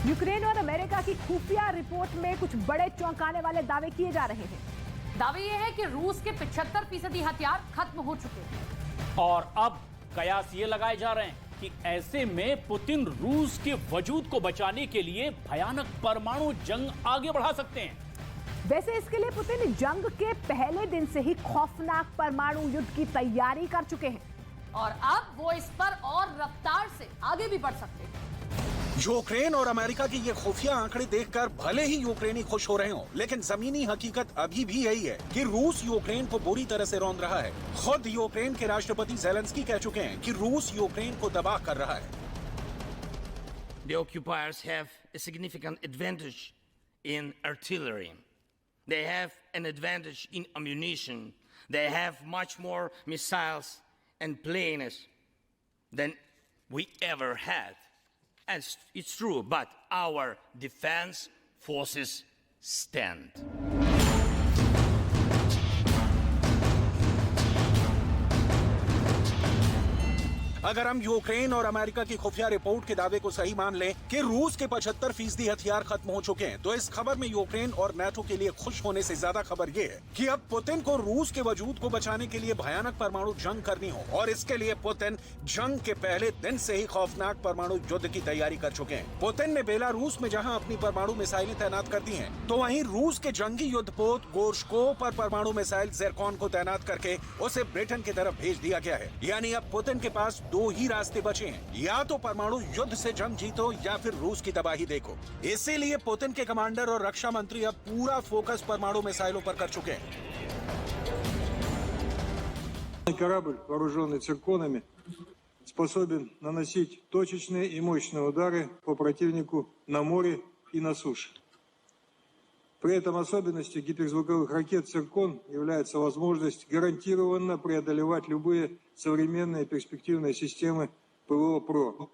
Ukraine और America की खुफिया रिपोर्ट में कुछ बड़े चौंकाने वाले दावे किए जा रहे हैं। दावे ये है कि रूस के 75% हथियार खत्म हो चुके हैं। और अब कयास ये लगाए जा रहे हैं कि ऐसे में पुतिन रूस के वजूद को बचाने के लिए भयानक परमाणु जंग आगे बढ़ा सकते हैं। वैसे इसके लिए पुतिन जंग के पहले दिन से ही खौफनाक परमाणु युद्ध की तैयारी कर चुके हैं और अब वो इस पर और रफ्तार से आगे भी बढ़ सकते हैं। यूक्रेन और अमेरिका की ये खुफिया आंकड़े देखकर भले ही यूक्रेनी खुश हो रहे हों, लेकिन जमीनी हकीकत अभी भी यही है कि रूस यूक्रेन को बुरी तरह से रौंद रहा है। खुद यूक्रेन के राष्ट्रपति ज़ेलेंस्की कह चुके हैं कि रूस यूक्रेन को दबाव कर रहा है। The occupiers have a significant advantage in artillery. They have an advantage in ammunition. They have much more missiles and planes than we ever had. And it's true, but our defense forces stand. अगर हम Ukraine और America की खुफिया report के दावे को सही मान लें कि रूस के 75% हथियार खत्म हो चुके हैं, तो इस खबर में यूक्रेन और नाटो के लिए खुश होने से ज्यादा खबर ये है कि अब पुतिन को रूस के वजूद को बचाने के लिए भयानक परमाणु जंग करनी हो, और इसके लिए पुतिन जंग के पहले दिन से ही खौफनाक परमाणु युद्ध की तैयारी कर चुके हैं। पुतिन ने बेलारूस में जहां अपनी परमाणु मिसाइलें तैनात कर दी हैं, तो वहीं रूस के जंगी युद्धपोत गोर्शको पर परमाणु मिसाइल ज़िरकॉन को तैनात करके उसे ब्रिटेन की तरफ भेज दिया गया है। यानी अब पुतिन के पास दो ही रास्ते बचे हैं, या तो परमाणु युद्ध से जंग जीतो या फिर रूस की तबाही देखो। इसीलिए पुतिन के कमांडर और रक्षा मंत्री अब पूरा फोकस परमाणु मिसाइलों पर कर चुके हैं। Корабль, вооруженный цирконами, способен наносить точечные и мощные удары по противнику на море и на суше. При этом особенностью гиперзвуковых ракет «Циркон» является возможность гарантированно преодолевать любые современные перспективные системы ПВО-ПРО.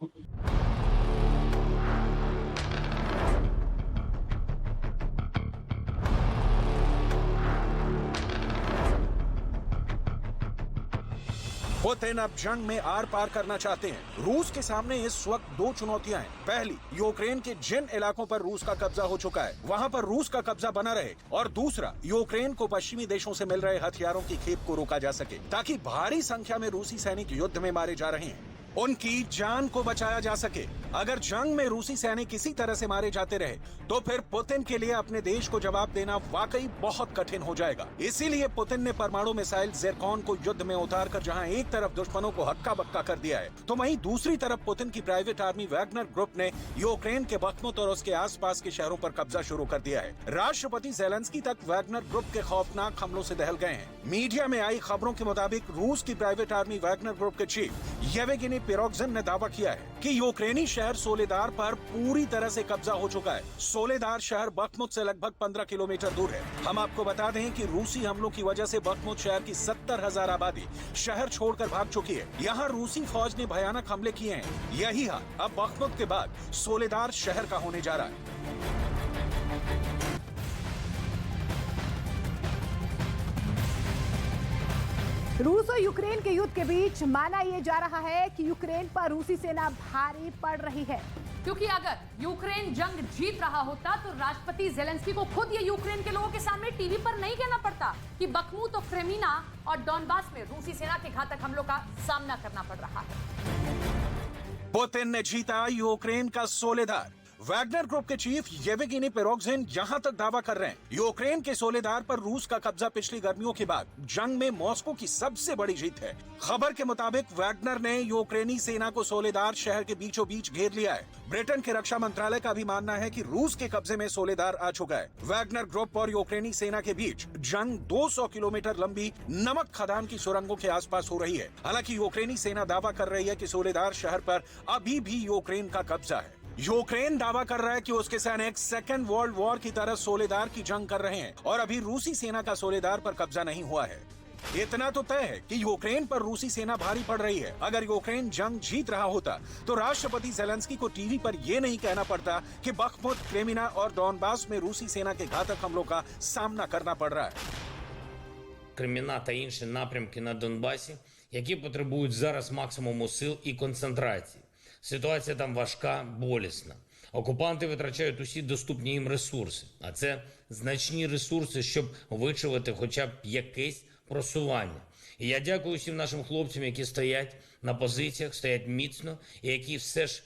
पुतिन अब जंग में आर पार करना चाहते हैं। रूस के सामने इस वक्त दो चुनौतियां हैं। पहली, यूक्रेन के जिन इलाकों पर रूस का कब्जा हो चुका है वहां पर रूस का कब्जा बना रहे, और दूसरा, यूक्रेन को पश्चिमी देशों से मिल रहे हथियारों की खेप को रोका जा सके, ताकि भारी संख्या में रूसी सैनिक युद्ध में मारे जा रहे हैं उनकी जान को बचाया जा सके। अगर जंग में रूसी सैनिक किसी तरह से मारे जाते रहे तो फिर पुतिन के लिए अपने देश को जवाब देना वाकई बहुत कठिन हो जाएगा। इसीलिए पुतिन ने परमाणु मिसाइल ज़िरकॉन को युद्ध में उतारकर जहां एक तरफ दुश्मनों को हक्का बक्का कर दिया है, तो वहीं दूसरी तरफ पुतिन की प्राइवेट आर्मी वैगनर ग्रुप ने यूक्रेन के बख्मुत और उसके आसपास के शहरों पर कब्जा शुरू कर दिया है। राष्ट्रपति ज़ेलेंस्की तक वैगनर ग्रुप के खौफनाक हमलों से दहल गए हैं। मीडिया में आई खबरों के मुताबिक रूस की प्राइवेट आर्मी वैगनर ग्रुप के चीफ येवगेनी पिरोगजिन ने दावा किया है कि यूक्रेनी शहर सोलेदार पर पूरी तरह से कब्जा हो चुका है। सोलेदार शहर बख्मुत से लगभग 15 किलोमीटर दूर है। हम आपको बता दें कि रूसी हमलों की वजह से बख्मुत शहर की 70,000 आबादी शहर छोड़कर भाग चुकी है। यहाँ रूसी फौज ने भयानक हमले किए हैं। यही हाल अब बख्मुत के बाद सोलेदार शहर का होने जा रहा है। रूस और यूक्रेन के युद्ध के बीच माना यह जा रहा है कि यूक्रेन पर रूसी सेना भारी पड़ रही है, क्योंकि अगर यूक्रेन जंग जीत रहा होता तो राष्ट्रपति ज़ेलेंस्की को खुद ये यूक्रेन के लोगों के सामने टीवी पर नहीं कहना पड़ता कि बख्मूत और क्रेमिना और डॉनबास में रूसी सेना के घातक हमलों का सामना करना पड़ रहा है। पुतिन ने जीता यूक्रेन का सोलेदार। वैगनर ग्रुप के चीफ येवगेनी पिरोगजिन यहां तक दावा कर रहे हैं, यूक्रेन के सोलेदार पर रूस का कब्जा पिछली गर्मियों के बाद जंग में मॉस्को की सबसे बड़ी जीत है। खबर के मुताबिक वैगनर ने यूक्रेनी सेना को सोलेदार शहर के बीचों बीच घेर लिया है। ब्रिटेन के रक्षा मंत्रालय का भी मानना है कि रूस के कब्जे में सोलेदार आ चुका है। वैगनर ग्रुप और यूक्रेनी सेना के बीच जंग 200 किलोमीटर लंबी नमक खदान की सुरंगों के आसपास हो रही है। हालांकि यूक्रेनी सेना दावा कर रही है कि सोलेदार शहर पर अभी भी यूक्रेन का कब्जा है। यूक्रेन दावा कर रहा है कि उसके सैनिक सेकेंड वर्ल्ड वॉर की तरह सोलेदार की जंग कर रहे हैं और अभी रूसी सेना का सोलेदार पर कब्जा नहीं हुआ है। इतना तो तय है कि यूक्रेन पर रूसी सेना भारी पड़ रही है। अगर यूक्रेन जंग जीत रहा होता तो राष्ट्रपति ज़ेलेंस्की को टीवी पर यह नहीं कहना पड़ता कि बख्मुत, क्रेमिना और डॉनबास में रूसी सेना के घातक हमलों का सामना करना पड़ रहा है। Креміна та інші напрямки на Донбасі, які потребують зараз максимуму сил і концентрації. Ситуація там важка, болісна. Окупанти витрачають усі доступні їм ресурси, а це значні ресурси, щоб вичавити хоча б якесь просування. І я дякую всім нашим хлопцям, які стоять на позиціях, стоять міцно і які все ж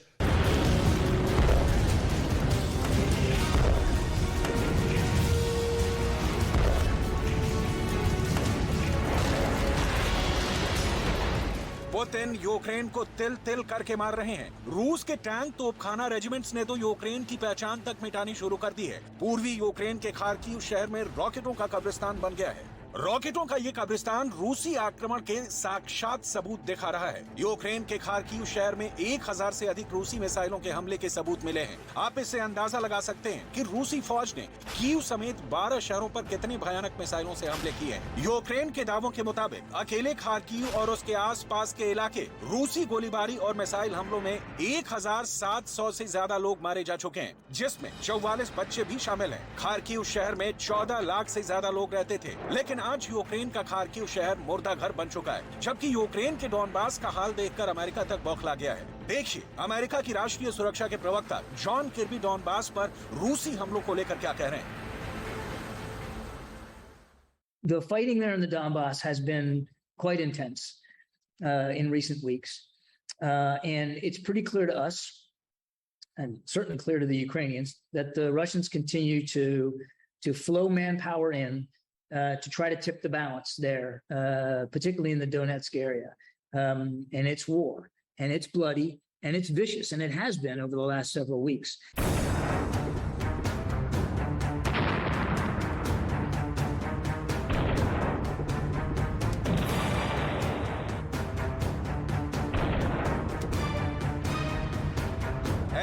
पुतिन यूक्रेन को तिल तिल करके मार रहे हैं। रूस के टैंक तोपखाना रेजिमेंट्स ने तो यूक्रेन की पहचान तक मिटानी शुरू कर दी है। पूर्वी यूक्रेन के खार्किव शहर में रॉकेटों का कब्रिस्तान बन गया है। रॉकेटों का ये कब्रिस्तान रूसी आक्रमण के साक्षात सबूत दिखा रहा है। यूक्रेन के खार्किव शहर में 1000 से अधिक रूसी मिसाइलों के हमले के सबूत मिले हैं। आप इससे अंदाजा लगा सकते हैं कि रूसी फौज ने कीव समेत 12 शहरों पर कितने भयानक मिसाइलों से हमले किए हैं। यूक्रेन के दावों के मुताबिक अकेले खार्किव और उसके आसपास के इलाके रूसी गोलीबारी और मिसाइल हमलों में 1700 से ज्यादा लोग मारे जा चुके हैं, जिसमें 44 बच्चे भी शामिल हैं। खार्किव शहर में 14 लाख से ज्यादा लोग रहते थे, लेकिन आज यूक्रेन का खार्किव शहर मुर्दा घर बन चुका है। जबकि यूक्रेन के डॉनबास का हाल देखकर अमेरिका तक बौखला गया है। देखिए अमेरिका की राष्ट्रीय सुरक्षा के प्रवक्ता जॉन किर्बी डॉनबास पर रूसी हमलों को लेकर क्या कह रहे हैं। The fighting there in the Donbass has been quite intense in recent weeks. And it's pretty clear to us, and certainly clear to the Ukrainians, that the Russians continue to flow manpower in to try to tip the balance there, particularly in the Donetsk area. And it's war, and it's bloody, and it's vicious, and it has been over the last several weeks.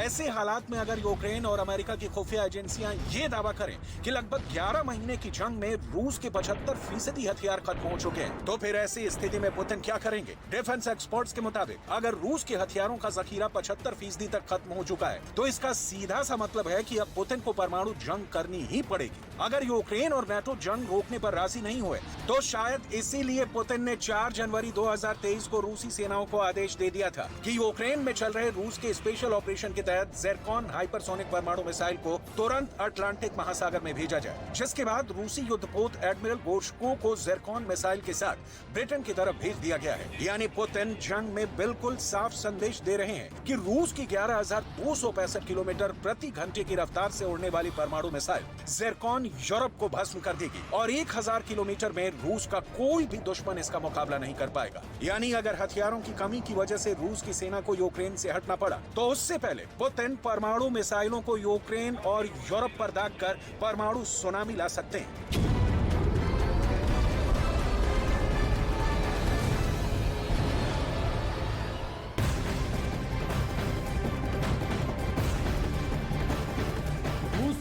ऐसे हालात में अगर Ukraine और America की खुफिया एजेंसियां ये दावा करें कि लगभग 11 महीने की जंग में रूस के 75% हथियार खत्म हो चुके हैं, तो फिर ऐसी स्थिति में पुतिन क्या करेंगे। डिफेंस एक्सपर्ट्स के मुताबिक अगर रूस के हथियारों का जखीरा 75% तक खत्म हो चुका है, तो इसका सीधा सा मतलब है कि अब पुतिन को परमाणु जंग करनी ही पड़ेगी। अगर यूक्रेन और नेटो जंग रोकने पर राजी नहीं हुए, तो शायद इसीलिए पुतिन ने 4 जनवरी 2023 को रूसी सेनाओं को आदेश दे दिया था कि यूक्रेन में चल रहे रूस के स्पेशल ऑपरेशन के तहत ज़िरकॉन हाइपरसोनिक परमाणु मिसाइल को तुरंत अटलांटिक महासागर में भेजा जाए। जिसके बाद रूसी युद्धपोत एडमिरल गोर्शको को ज़िरकॉन मिसाइल के साथ ब्रिटेन की तरफ भेज दिया गया है। यानी पुतिन जंग में बिल्कुल साफ संदेश दे रहे हैं कि रूस की 11,265 किलोमीटर प्रति घंटे की रफ्तार से उड़ने वाली परमाणु मिसाइल ज़िरकॉन यूरोप को भस्म कर देगी और 1000 किलोमीटर में रूस का कोई भी दुश्मन इसका मुकाबला नहीं कर पाएगा। यानी अगर हथियारों की कमी की वजह से रूस की सेना को यूक्रेन से हटना पड़ा, तो उससे पहले पुतिन परमाणु मिसाइलों को यूक्रेन और यूरोप पर दागकर परमाणु सुनामी ला सकते हैं।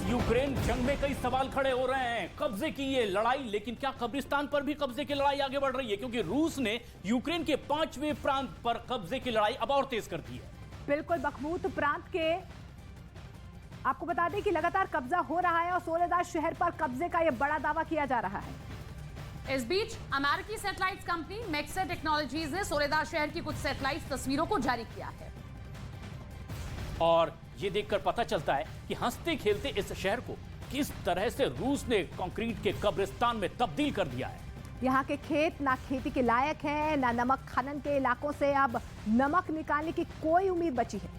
यूक्रेन जंग में कई सवाल खड़े हो रहे हैं। कब्जे की ये लड़ाई, लेकिन क्या कब्रिस्तान पर भी कब्जे की लड़ाई आगे बढ़ रही है? क्योंकि रूस ने यूक्रेन के 5वें प्रांत पर कब्जे की लड़ाई अब और तेज कर दी है। बिल्कुल, बखमूत प्रांत के आपको बता दें कि लगातार कब्जा हो रहा है और सोलेदार शहर पर कब्जे का यह बड़ा दावा किया जा रहा है। इस बीच अमेरिकी सैटेलाइट कंपनी मैक्सा टेक्नोलॉजीज ने सोलेदार शहर की कुछ सैटेलाइट तस्वीरों को जारी किया है और ये देखकर पता चलता है कि हंसते खेलते इस शहर को किस तरह से रूस ने कंक्रीट के कब्रिस्तान में तब्दील कर दिया है। यहाँ के खेत ना खेती के लायक हैं, ना नमक खनन के इलाकों से अब नमक निकालने की कोई उम्मीद बची है।